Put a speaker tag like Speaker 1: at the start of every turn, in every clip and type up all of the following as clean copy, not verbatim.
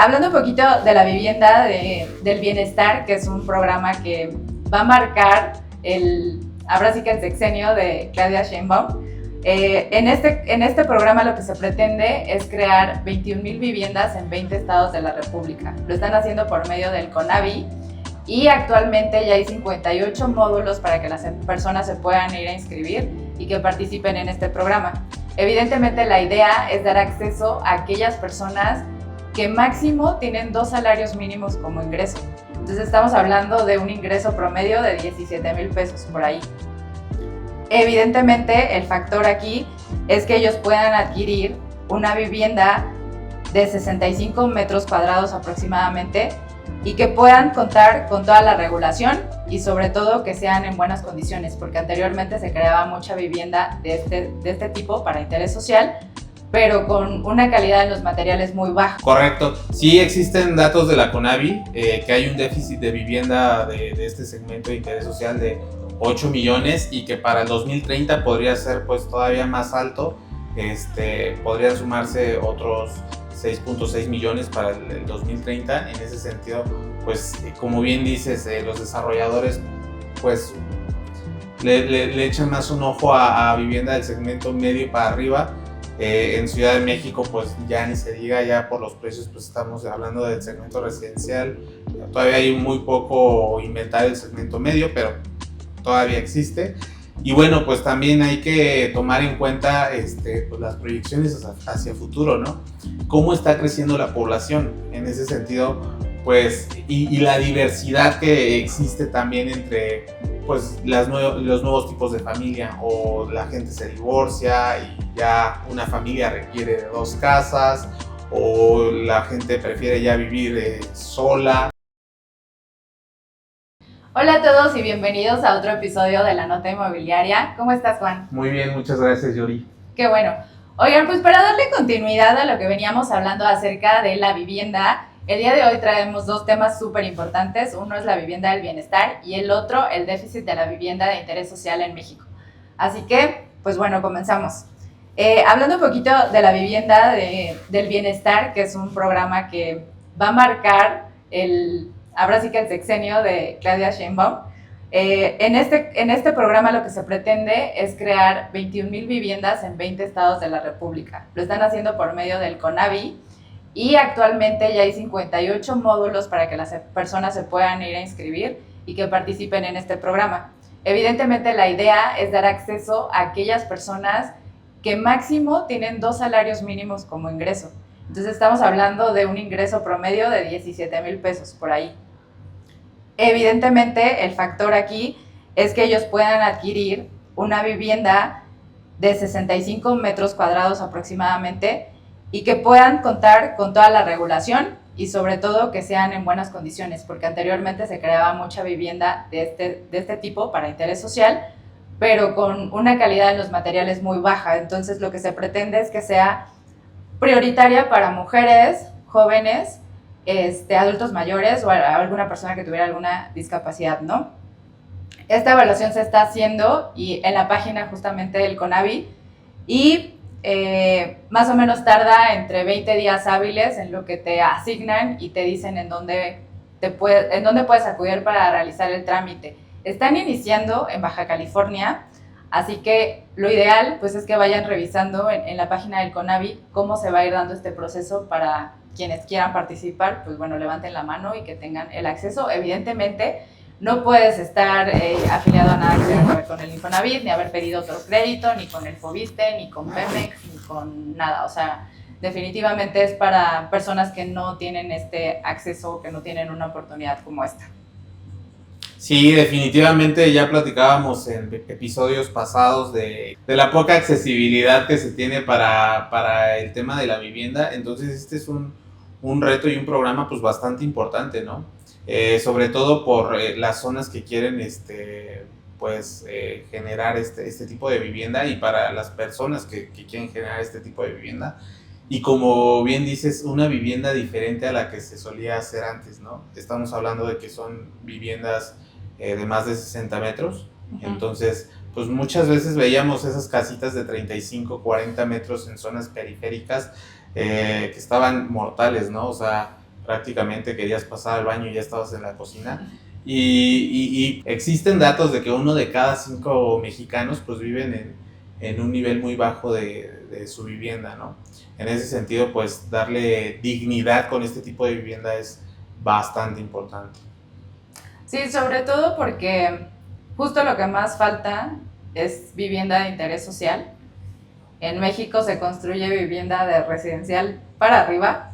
Speaker 1: Hablando un poquito de la vivienda del bienestar, que es un programa que va a marcar ahora sí que el sexenio de Claudia Sheinbaum. En este programa lo que se pretende es crear 21,000 viviendas en 20 estados de la República. Lo están haciendo por medio del CONAVI y actualmente ya hay 58 módulos para que las personas se puedan ir a inscribir y que participen en este programa. Evidentemente la idea es dar acceso a aquellas personas que máximo tienen 2 salarios mínimos como ingreso. Entonces estamos hablando de un ingreso promedio de 17,000 pesos por ahí. Evidentemente el factor aquí es que ellos puedan adquirir una vivienda de 65 metros cuadrados aproximadamente y que puedan contar con toda la regulación y sobre todo que sean en buenas condiciones, porque anteriormente se creaba mucha vivienda de este tipo para interés social, pero con una calidad en los materiales muy baja.
Speaker 2: Correcto. Sí existen datos de la CONAVI que hay un déficit de vivienda de este segmento de interés social de 8 millones y que para el 2030 podría ser pues todavía más alto. Podrían sumarse otros 6.6 millones para el 2030. En ese sentido, pues como bien dices, los desarrolladores pues le echan más un ojo a vivienda del segmento medio para arriba. En Ciudad de México pues ya ni se diga, ya por los precios pues estamos hablando del segmento residencial. Todavía hay muy poco inventario del segmento medio, pero todavía existe. Y bueno, pues también hay que tomar en cuenta pues las proyecciones hacia futuro, ¿no? Cómo está creciendo la población en ese sentido, pues, y la diversidad que existe también entre pues los nuevos tipos de familia, o la gente se divorcia y ya una familia requiere de 2 casas, o la gente prefiere ya vivir sola.
Speaker 1: Hola a todos y bienvenidos a otro episodio de La Nota Inmobiliaria. ¿Cómo estás, Juan?
Speaker 2: Muy bien, muchas gracias, Yuri.
Speaker 1: Qué bueno. Oigan, pues para darle continuidad a lo que veníamos hablando acerca de la vivienda, el día de hoy traemos 2 temas súper importantes. Uno es la vivienda del bienestar y el otro el déficit de la vivienda de interés social en México. Así que, pues bueno, comenzamos. Hablando un poquito de la vivienda del bienestar, que es un programa que va a marcar ahora sí que el sexenio de Claudia Sheinbaum. En este programa lo que se pretende es crear 21,000 viviendas en 20 estados de la República. Lo están haciendo por medio del CONAVI y actualmente ya hay 58 módulos para que las personas se puedan ir a inscribir y que participen en este programa. Evidentemente la idea es dar acceso a aquellas personas que máximo tienen 2 salarios mínimos como ingreso. Entonces estamos hablando de un ingreso promedio de 17,000 pesos por ahí. Evidentemente el factor aquí es que ellos puedan adquirir una vivienda de 65 metros cuadrados aproximadamente y que puedan contar con toda la regulación y sobre todo que sean en buenas condiciones, porque anteriormente se creaba mucha vivienda de este tipo para interés social, pero con una calidad en los materiales muy baja. Entonces lo que se pretende es que sea prioritaria para mujeres, jóvenes, adultos mayores o alguna persona que tuviera alguna discapacidad, ¿no? Esta evaluación se está haciendo y en la página justamente del CONAVI y más o menos tarda entre 20 días hábiles en lo que te asignan y te dicen en dónde puedes acudir para realizar el trámite. Están iniciando en Baja California, así que lo ideal pues es que vayan revisando en la página del CONAVI cómo se va a ir dando este proceso para quienes quieran participar, pues bueno, levanten la mano y que tengan el acceso. Evidentemente no puedes estar afiliado a nada que tenga que ver con el Infonavit, ni haber pedido otro crédito, ni con el Fobiste, ni con Pemex, ni con nada. O sea, definitivamente es para personas que no tienen este acceso, que no tienen una oportunidad como esta.
Speaker 2: Sí, definitivamente ya platicábamos en episodios pasados de la poca accesibilidad que se tiene para el tema de la vivienda. Entonces este es un reto y un programa pues bastante importante, ¿no? Sobre todo por las zonas que quieren generar este tipo de vivienda, y para las personas que quieren generar este tipo de vivienda. Y como bien dices, una vivienda diferente a la que se solía hacer antes, ¿no? Estamos hablando de que son viviendas de más de 60 metros. Uh-huh. Entonces, pues muchas veces veíamos esas casitas de 35, 40 metros en zonas periféricas, que estaban mortales, ¿no? O sea, prácticamente querías pasar al baño y ya estabas en la cocina. Y existen datos de que 1 de cada 5 mexicanos pues viven en un nivel muy bajo de su vivienda, ¿no? En ese sentido, pues darle dignidad con este tipo de vivienda es bastante importante.
Speaker 1: Sí, sobre todo porque justo lo que más falta es vivienda de interés social. En México se construye vivienda de residencial para arriba,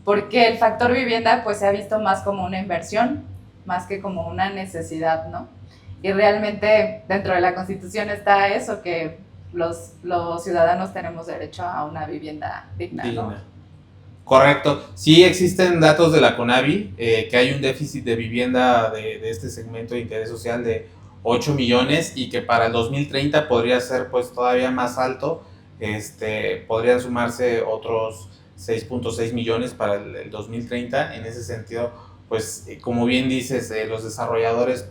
Speaker 1: porque el factor vivienda pues se ha visto más como una inversión, más que como una necesidad, ¿no? Y realmente dentro de la Constitución está eso, que los ciudadanos tenemos derecho a una vivienda digna, ¿no?
Speaker 2: Correcto. Sí existen datos de la CONAVI, que hay un déficit de vivienda de este segmento de interés social de 8 millones y que para el 2030 podría ser pues todavía más alto. Podrían sumarse otros 6.6 millones para el 2030. En ese sentido, pues como bien dices, los desarrolladores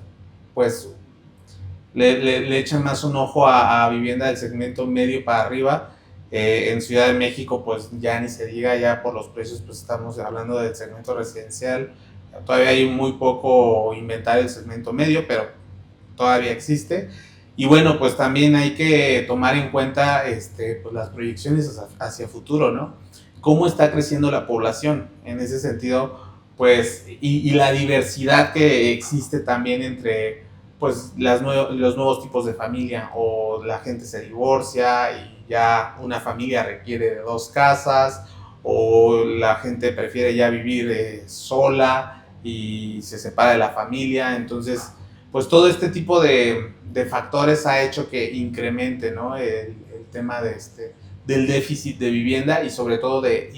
Speaker 2: pues le echan más un ojo a vivienda del segmento medio para arriba. En Ciudad de México, pues ya ni se diga, ya por los precios, pues estamos hablando del segmento residencial. Todavía hay muy poco inventario del segmento medio, pero todavía existe. Y bueno, pues también hay que tomar en cuenta pues las proyecciones hacia futuro, ¿no? Cómo está creciendo la población en ese sentido, pues, y la diversidad que existe también entre pues los nuevos tipos de familia, o la gente se divorcia y ya una familia requiere de 2 casas, o la gente prefiere ya vivir sola y se separa de la familia. Entonces pues todo este tipo de factores ha hecho que incremente, ¿no? el tema del déficit de vivienda, y sobre todo de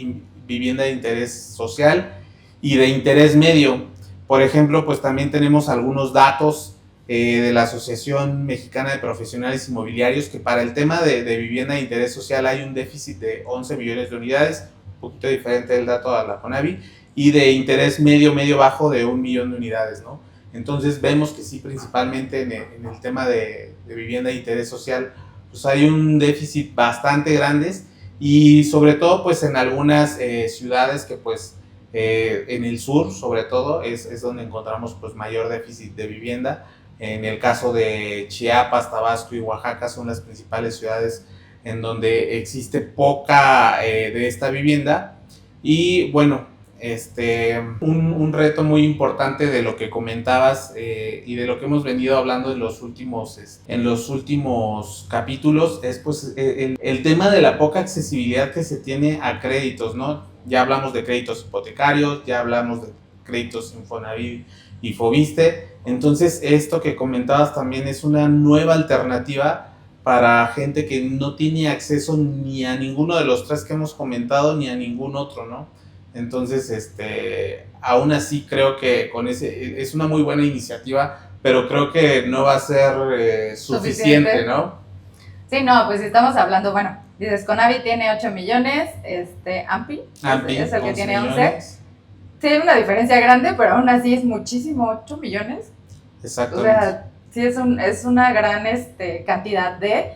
Speaker 2: vivienda de interés social y de interés medio. Por ejemplo, pues también tenemos algunos datos de la Asociación Mexicana de Profesionales Inmobiliarios, que para el tema de vivienda de interés social hay un déficit de 11 millones de unidades, un poquito diferente del dato de la CONAVI, y de interés medio bajo de 1 millón de unidades, ¿no? Entonces vemos que sí, principalmente en el tema de vivienda de interés social, pues hay un déficit bastante grande, y sobre todo pues en algunas ciudades que pues en el sur sobre todo es donde encontramos pues mayor déficit de vivienda. En el caso de Chiapas, Tabasco y Oaxaca son las principales ciudades en donde existe poca de esta vivienda. Y bueno, un reto muy importante de lo que comentabas y de lo que hemos venido hablando en los últimos capítulos es pues el tema de la poca accesibilidad que se tiene a créditos, ¿no? Ya hablamos de créditos hipotecarios, ya hablamos de créditos Infonavit y Foviste. Entonces esto que comentabas también es una nueva alternativa para gente que no tiene acceso ni a ninguno de los 3 que hemos comentado, ni a ningún otro, ¿no? Entonces, aún así creo que con es una muy buena iniciativa, pero creo que no va a ser suficiente, ¿no?
Speaker 1: Sí, no, pues estamos hablando, bueno, dices, Conavi tiene 8 millones, AMPI es el que tiene 11. Sí, hay una diferencia grande, pero aún así es muchísimo, 8 millones.
Speaker 2: Exactamente.
Speaker 1: O sea, sí es una gran cantidad de...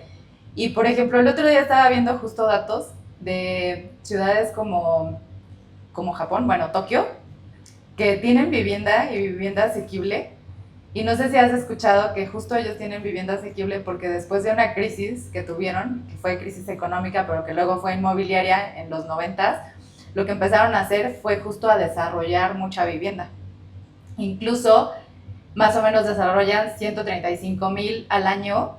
Speaker 1: Y por ejemplo, el otro día estaba viendo justo datos de ciudades como Japón, bueno, Tokio, que tienen vivienda y vivienda asequible. Y no sé si has escuchado que justo ellos tienen vivienda asequible porque después de una crisis que tuvieron, que fue crisis económica, pero que luego fue inmobiliaria en los 90s, lo que empezaron a hacer fue justo a desarrollar mucha vivienda. Incluso, más o menos desarrollan 135,000 al año,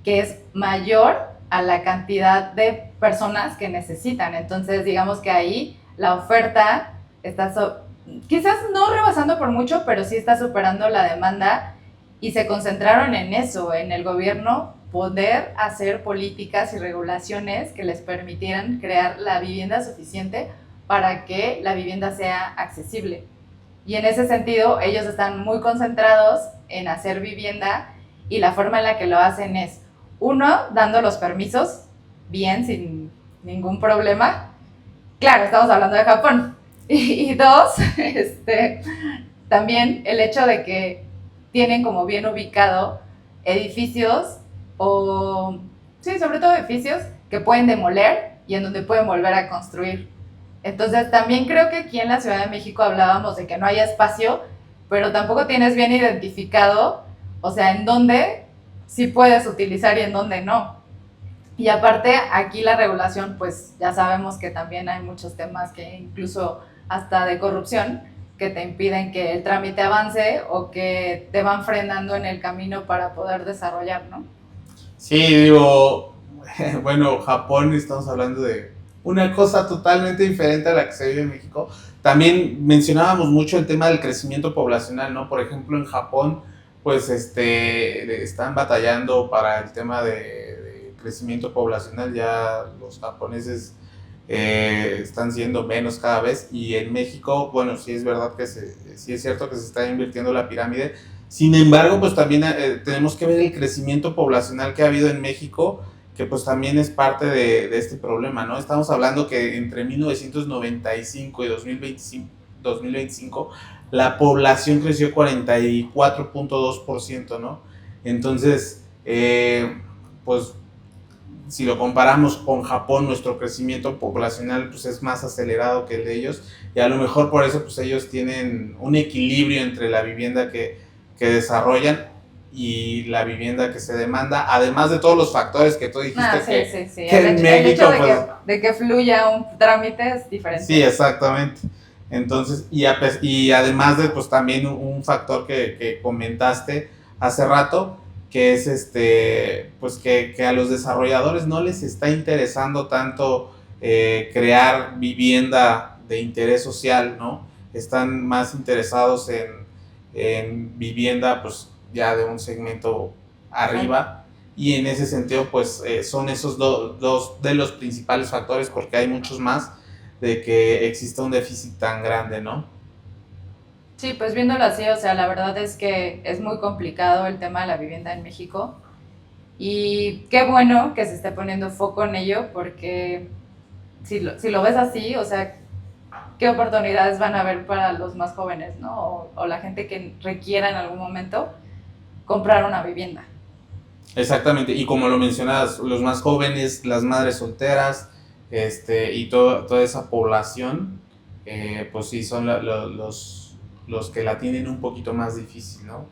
Speaker 1: que es mayor a la cantidad de personas que necesitan. Entonces, digamos que ahí la oferta está quizás no rebasando por mucho, pero sí está superando la demanda, y se concentraron en eso, en el gobierno poder hacer políticas y regulaciones que les permitieran crear la vivienda suficiente para que la vivienda sea accesible. Y en ese sentido, ellos están muy concentrados en hacer vivienda, y la forma en la que lo hacen es, uno, dando los permisos bien, sin ningún problema. Claro, estamos hablando de Japón. Y dos, también el hecho de que tienen como bien ubicado edificios, o sí, sobre todo edificios que pueden demoler y en donde pueden volver a construir. Entonces también creo que aquí en la Ciudad de México hablábamos de que no hay espacio, pero tampoco tienes bien identificado, o sea, en dónde sí puedes utilizar y en dónde no. Y aparte, aquí la regulación, pues ya sabemos que también hay muchos temas que incluso hasta de corrupción, que te impiden que el trámite avance o que te van frenando en el camino para poder desarrollar, ¿no?
Speaker 2: Sí, digo, bueno, Japón, estamos hablando de una cosa totalmente diferente a la que se vive en México. También mencionábamos mucho el tema del crecimiento poblacional, ¿no? Por ejemplo, en Japón, pues están batallando para el tema de crecimiento poblacional. Ya los japoneses están siendo menos cada vez, y en México, bueno, sí es verdad que sí es cierto que se está invirtiendo la pirámide. Sin embargo, pues también tenemos que ver el crecimiento poblacional que ha habido en México, que pues también es parte de este problema, ¿no? Estamos hablando que entre 1995 y 2025 la población creció 44.2%, ¿no? Entonces, pues si lo comparamos con Japón, nuestro crecimiento poblacional pues es más acelerado que el de ellos, y a lo mejor por eso pues ellos tienen un equilibrio entre la vivienda que desarrollan y la vivienda que se demanda, además de todos los factores que tú dijiste
Speaker 1: Sí.
Speaker 2: que en México,
Speaker 1: el hecho
Speaker 2: pues,
Speaker 1: de que fluya un trámite es diferente.
Speaker 2: sí, exactamente. Entonces, y además de pues también un factor que comentaste hace rato, que es pues que a los desarrolladores no les está interesando tanto crear vivienda de interés social, ¿no? Están más interesados en vivienda pues ya de un segmento arriba, y en ese sentido pues son esos dos de los principales factores, porque hay muchos más, de que exista un déficit tan grande, ¿no?
Speaker 1: Sí, pues viéndolo así, o sea, la verdad es que es muy complicado el tema de la vivienda en México, y qué bueno que se esté poniendo foco en ello, porque si lo ves así, o sea, qué oportunidades van a haber para los más jóvenes, ¿no? O la gente que requiera en algún momento comprar una vivienda.
Speaker 2: Exactamente, y como lo mencionas, los más jóvenes, las madres solteras, y toda esa población, pues sí, son los que la tienen un poquito más difícil, ¿no?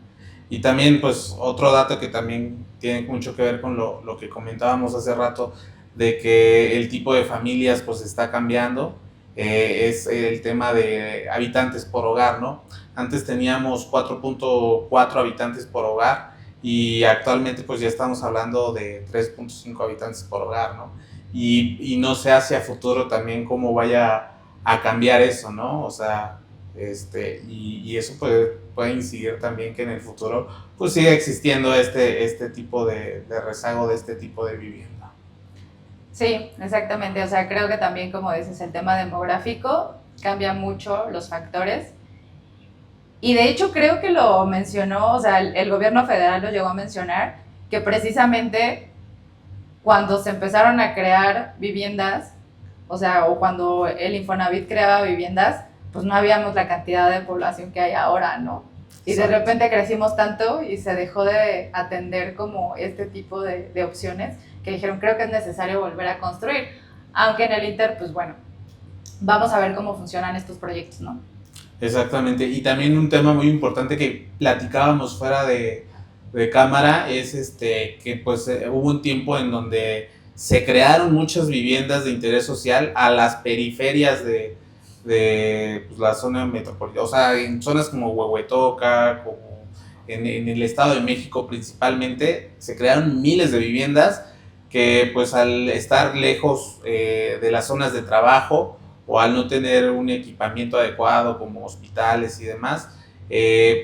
Speaker 2: Y también, pues, otro dato que también tiene mucho que ver con lo que comentábamos hace rato, de que el tipo de familias, pues, está cambiando, es el tema de habitantes por hogar, ¿no? Antes teníamos 4.4 habitantes por hogar, y actualmente pues ya estamos hablando de 3.5 habitantes por hogar, ¿no? Y no sé hacia futuro también cómo vaya a cambiar eso, ¿no? O sea, y eso puede incidir también que en el futuro pues siga existiendo este tipo de rezago de este tipo de vivienda.
Speaker 1: Sí, exactamente. O sea, creo que también, como dices, el tema demográfico cambia mucho los factores. Y de hecho creo que lo mencionó, o sea, el gobierno federal lo llegó a mencionar, que precisamente cuando se empezaron a crear viviendas, o sea, o cuando el Infonavit creaba viviendas, pues no habíamos la cantidad de población que hay ahora, ¿no? Y de
Speaker 2: Exacto.
Speaker 1: repente crecimos tanto y se dejó de atender como este tipo de opciones, que dijeron, creo que es necesario volver a construir. Aunque en el Inter, pues bueno, vamos a ver cómo funcionan estos proyectos, ¿no?
Speaker 2: Exactamente, y también un tema muy importante que platicábamos fuera de cámara es que pues hubo un tiempo en donde se crearon muchas viviendas de interés social a las periferias de pues, la zona metropolitana, o sea, en zonas como Huehuetoca, como en el Estado de México principalmente, se crearon miles de viviendas que pues al estar lejos de las zonas de trabajo, o al no tener un equipamiento adecuado como hospitales y demás,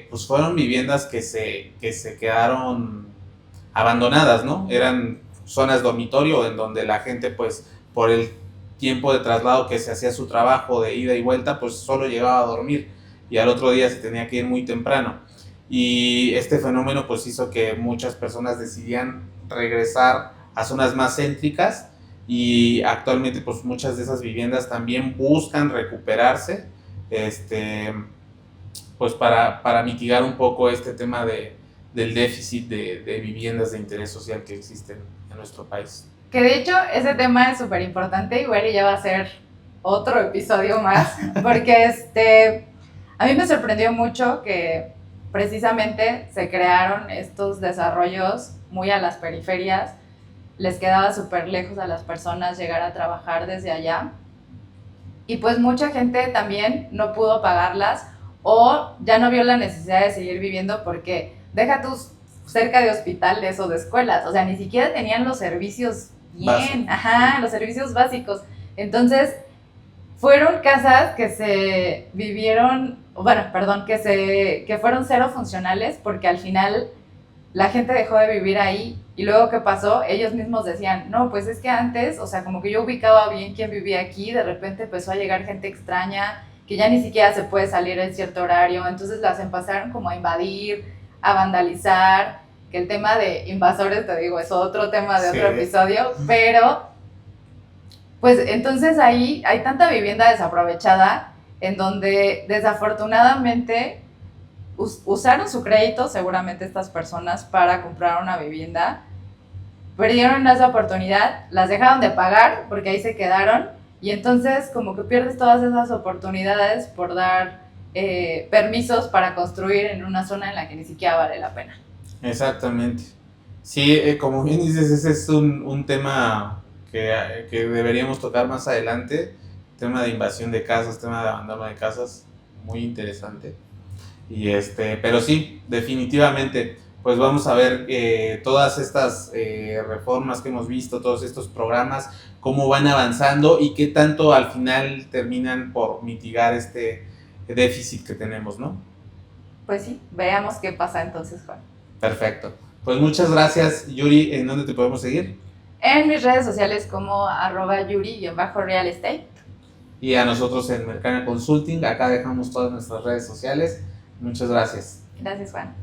Speaker 2: pues fueron viviendas que se quedaron abandonadas, ¿no? Eran zonas dormitorio en donde la gente, pues, por el tiempo de traslado que se hacía su trabajo de ida y vuelta, pues solo llegaba a dormir, y al otro día se tenía que ir muy temprano. Y este fenómeno pues hizo que muchas personas decidían regresar a zonas más céntricas, y actualmente pues muchas de esas viviendas también buscan recuperarse, pues para mitigar un poco este tema del déficit de viviendas de interés social que existen en nuestro país.
Speaker 1: Que de hecho ese tema es súper importante, igual y ya va a ser otro episodio más, porque a mí me sorprendió mucho que precisamente se crearon estos desarrollos muy a las periferias, les quedaba súper lejos a las personas llegar a trabajar desde allá, y pues mucha gente también no pudo pagarlas o ya no vio la necesidad de seguir viviendo porque deja tú cerca de hospitales o de escuelas, o sea, ni siquiera tenían los servicios bien, los servicios básicos. Entonces, fueron casas que se vivieron, bueno, perdón, que fueron cero funcionales porque al final la gente dejó de vivir ahí y luego ¿qué pasó? Ellos mismos decían, no, pues es que antes, o sea, como que yo ubicaba bien quién vivía aquí, de repente empezó a llegar gente extraña que ya ni siquiera se puede salir en cierto horario, entonces las empezaron como a invadir, a vandalizar, que el tema de invasores, te digo, es otro tema de otro episodio, pero pues entonces ahí hay tanta vivienda desaprovechada en donde desafortunadamente usaron su crédito seguramente estas personas para comprar una vivienda, perdieron esa oportunidad, las dejaron de pagar porque ahí se quedaron y entonces como que pierdes todas esas oportunidades por dar permisos para construir en una zona en la que ni siquiera vale la pena.
Speaker 2: Exactamente. Sí, como bien dices, ese es un tema que deberíamos tocar más adelante, tema de invasión de casas, tema de abandono de casas, muy interesante. Pero sí, definitivamente, pues vamos a ver todas estas reformas que hemos visto, todos estos programas, cómo van avanzando y qué tanto al final terminan por mitigar este déficit que tenemos, ¿no?
Speaker 1: Pues sí, veamos qué pasa entonces, Juan.
Speaker 2: Perfecto. Pues muchas gracias, Yuri. ¿En dónde te podemos seguir?
Speaker 1: En mis redes sociales como @Yuri_real estate.
Speaker 2: Y a nosotros en Mercana Consulting, acá dejamos todas nuestras redes sociales. Muchas gracias.
Speaker 1: Gracias, Juan.